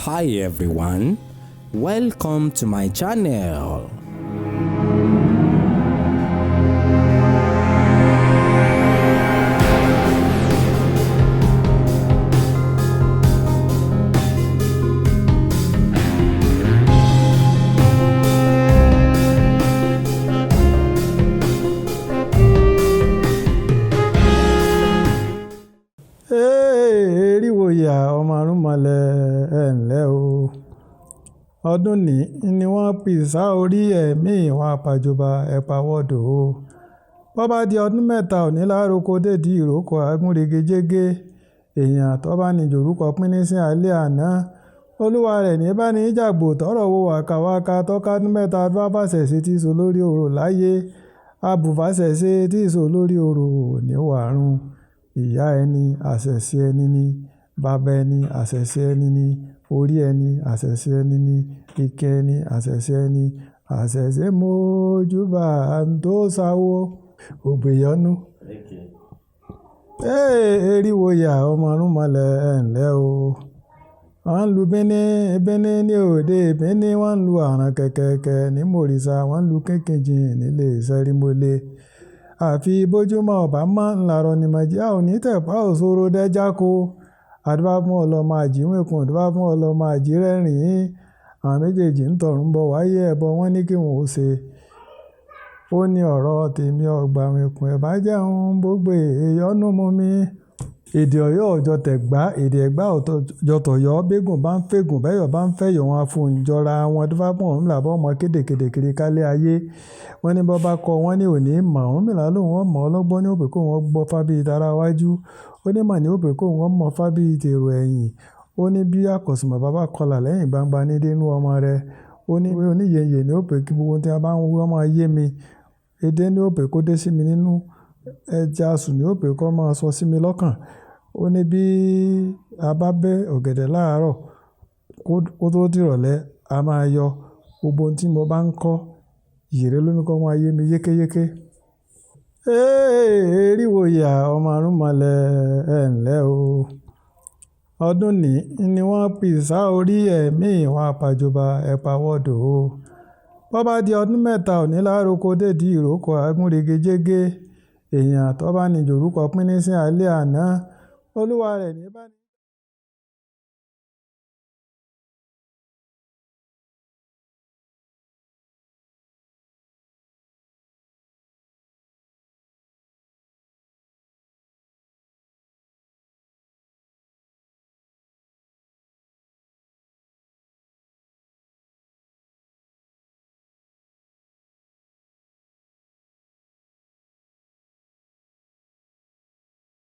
Hi everyone, welcome to my channel. Eriwo ìyá ọmọ arúnmọlẹ̀ ẹ ǹlẹ́ o. Ọdún ní ni wọ́n pìsà orí ẹ̀mí ìwọ̀n àpàjọba ẹ̀pà wọ́dọ̀ o. Bọ́ bá di ọdún mẹ́ta òní lároko dédìí ìrókò agúnregejége èèyàn tó bá ní jòrúkọ pínní sí alẹ́ àná. Olúwa rẹ̀ ní bá ní jàgbò tọrọ wo wàkàwàkà tọ́kádún mẹ́ta bá fàṣẹ̀ṣe tí so lórí orò láyé. Abùfàṣẹ̀ṣe tí so lórí orò ní wàrún. Ìyá ẹni àṣẹ̀ṣe ẹni ni, bàbá ẹni àṣẹ̀ṣe ẹni ni, orí ẹni àṣẹ̀ṣe ẹni ni, ike ẹni àṣẹ̀ṣe ẹni, àṣẹ̀ṣe mójúbà tó sáwó ògbèyọ́nú. Eriwo ìyá ọmọ arúnmọlẹ̀ ẹ ǹlẹ́ o. Wọ́n ń lu bíní ní òde bíní, wọ́n ń lu àràn kẹ̀kẹ̀kẹ̀ ní mòrìṣà, wọ́n ń lu kékèjì nílé ìṣẹ́rímọ́lé. Àfi bójúmọ́ ọ̀bá mọ́ ńlarọ̀ ní màjíà òní tẹ̀pá òṣòro dẹ́jáko. Àdúrà fún ọlọ́mọ àjíwìnkùn, àdúrà fún ọlọ́mọ àjírẹ́rìn-ín. Àwọn méjèèjì ń tọ̀run bọ̀ wáyé ẹbọ wọ́n ní kí wọ́n ó ṣe. Ó ní ọ̀rọ̀ tèmi ọgbà wìnkùn ẹ̀bá jẹun gbogbo èyọ́nú mú mi. Èdè Ọ̀yọ́ ọjọ́ tẹ̀gbá, èdè Ẹ̀gbá ọjọ́ tọ̀yọ́, bégùn bá ń fẹ́gùn, bẹ́yọ̀ bá ń fẹ́yọ̀ wọn afúnjọra wọn dúfá fún Ọ̀rúnmìlà bọ́ ọmọ kédèkédè kiri kálé ayé. Wọ́n ní bọ́ bá kọ wọ́n ní òní mọ̀, Ọ̀rúnmìlà lóhùn wọ́n mọ̀ ọlọ́gbọ́n ní òpè kó wọ́n gbọ́ fábí tara wájú. Ó ní mọ̀ ní òpè kó wọ́n mọ̀ fábí tèrò ẹ̀yìn. Ó ní bí àkọ̀sùnmọ̀ bàbá kọlà lẹ́yìn gbangba ní dénú ọmọ rẹ̀. Ó ní oníyẹyẹ ní òpè kí gbogbo tí a bá ń wí ọmọ ayé mi. Edé ní òpè kó dé sí mi nínú. Ẹja sùn ní òpè kó máa sọ sí mi lọ́kàn. Ó ní bí a bá bẹ́ ọ̀gẹ̀dẹ̀ láàárọ̀ kó tó dìrọ̀lẹ́ a máa yọ gbogbo ohun tí mo bá ń kọ́. Ìyèré ló ní kó máa yé mi yékéyéké. Eriwo ìyá ọmọ arúnmọlẹ̀ ẹ ǹlẹ́ o. Ọdún ní ni wọ́n pìsà orí ẹ̀mí ìwọ̀n àpàjọba ẹ̀pà wọ́dọ̀ o. Bọ́ bá di ọdún mẹ́ta òní lároko dédìí ìrókò agúnregejége èèyàn tó bá ní jòrúkọ pínní sí alẹ́ àná. Olúwa rẹ̀ ní bá ní.